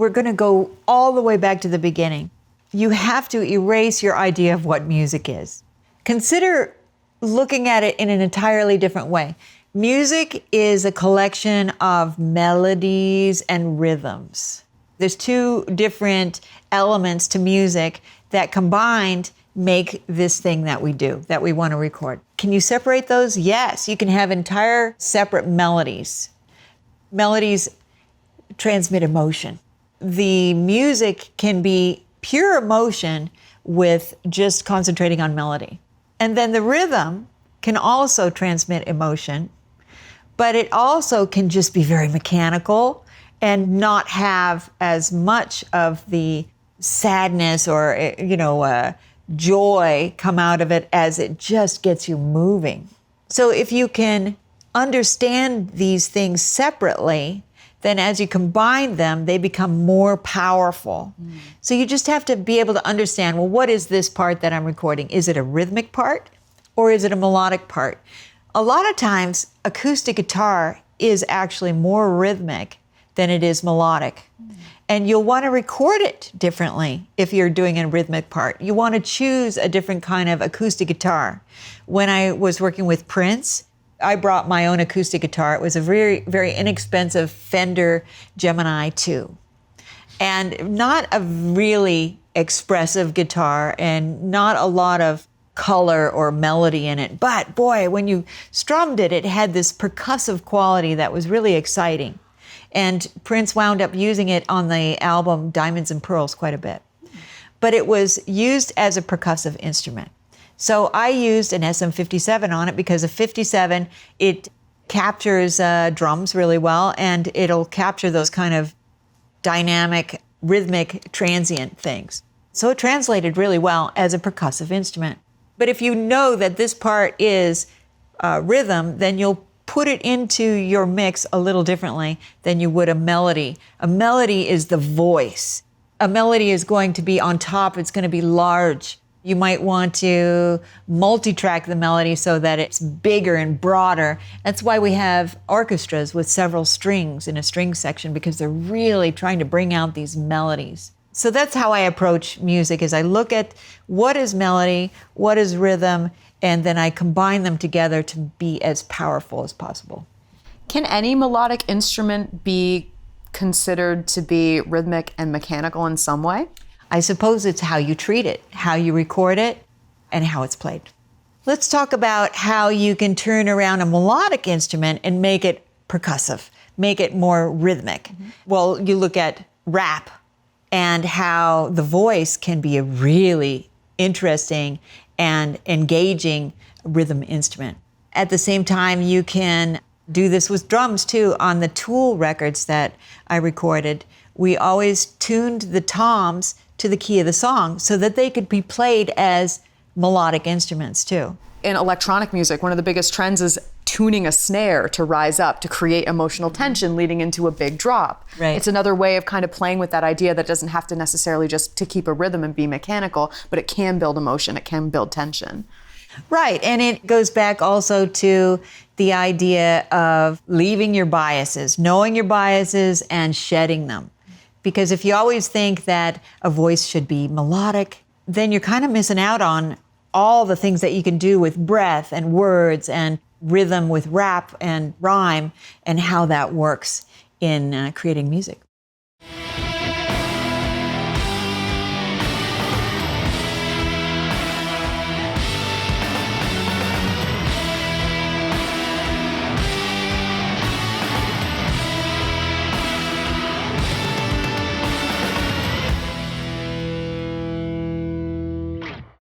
we're going to go all the way back to the beginning. You have to erase your idea of what music is. Consider looking at it in an entirely different way. Music is a collection of melodies and rhythms. There's two different elements to music that combined make this thing that we do, that we want to record. Can you separate those? Yes, you can have entire separate melodies. Melodies transmit emotion. The music can be pure emotion with just concentrating on melody. And then the rhythm can also transmit emotion, but it also can just be very mechanical and not have as much of the sadness or, joy come out of it as it just gets you moving. So if you can understand these things separately, then as you combine them, they become more powerful. So you just have to be able to understand, well, what is this part that I'm recording? Is it a rhythmic part or is it a melodic part? A lot of times, acoustic guitar is actually more rhythmic than it is melodic. And you'll want to record it differently if you're doing a rhythmic part. You want to choose a different kind of acoustic guitar. When I was working with Prince, I brought my own acoustic guitar. It was a very, very inexpensive Fender Gemini 2. And not a really expressive guitar and not a lot of color or melody in it. But boy, when you strummed it, it had this percussive quality that was really exciting. And Prince wound up using it on the album Diamonds and Pearls quite a bit. But it was used as a percussive instrument. So I used an SM57 on it because a 57, it captures drums really well, and it'll capture those kind of dynamic, rhythmic, transient things. So it translated really well as a percussive instrument. But if you know that this part is rhythm, then you'll put it into your mix a little differently than you would a melody. A melody is the voice. A melody is going to be on top. It's going to be large. You might want to multi-track the melody so that it's bigger and broader. That's why we have orchestras with several strings in a string section, because they're really trying to bring out these melodies. So that's how I approach music, is I look at what is melody, what is rhythm, and then I combine them together to be as powerful as possible. Can any melodic instrument be considered to be rhythmic and mechanical in some way? I suppose it's how you treat it, how you record it, and how it's played. Let's talk about how you can turn around a melodic instrument and make it percussive, make it more rhythmic. Well, you look at rap and how the voice can be a really interesting and engaging rhythm instrument. At the same time, you can do this with drums too. On the Tool records that I recorded, we always tuned the toms to the key of the song so that they could be played as melodic instruments too. In electronic music, one of the biggest trends is tuning a snare to rise up, to create emotional tension leading into a big drop. Right. It's another way of kind of playing with that idea that doesn't have to necessarily just to keep a rhythm and be mechanical, but it can build emotion, it can build tension. Right, and it goes back also to the idea of leaving your biases, knowing your biases and shedding them. Because if you always think that a voice should be melodic, then you're kind of missing out on all the things that you can do with breath and words and rhythm with rap and rhyme and how that works in creating music.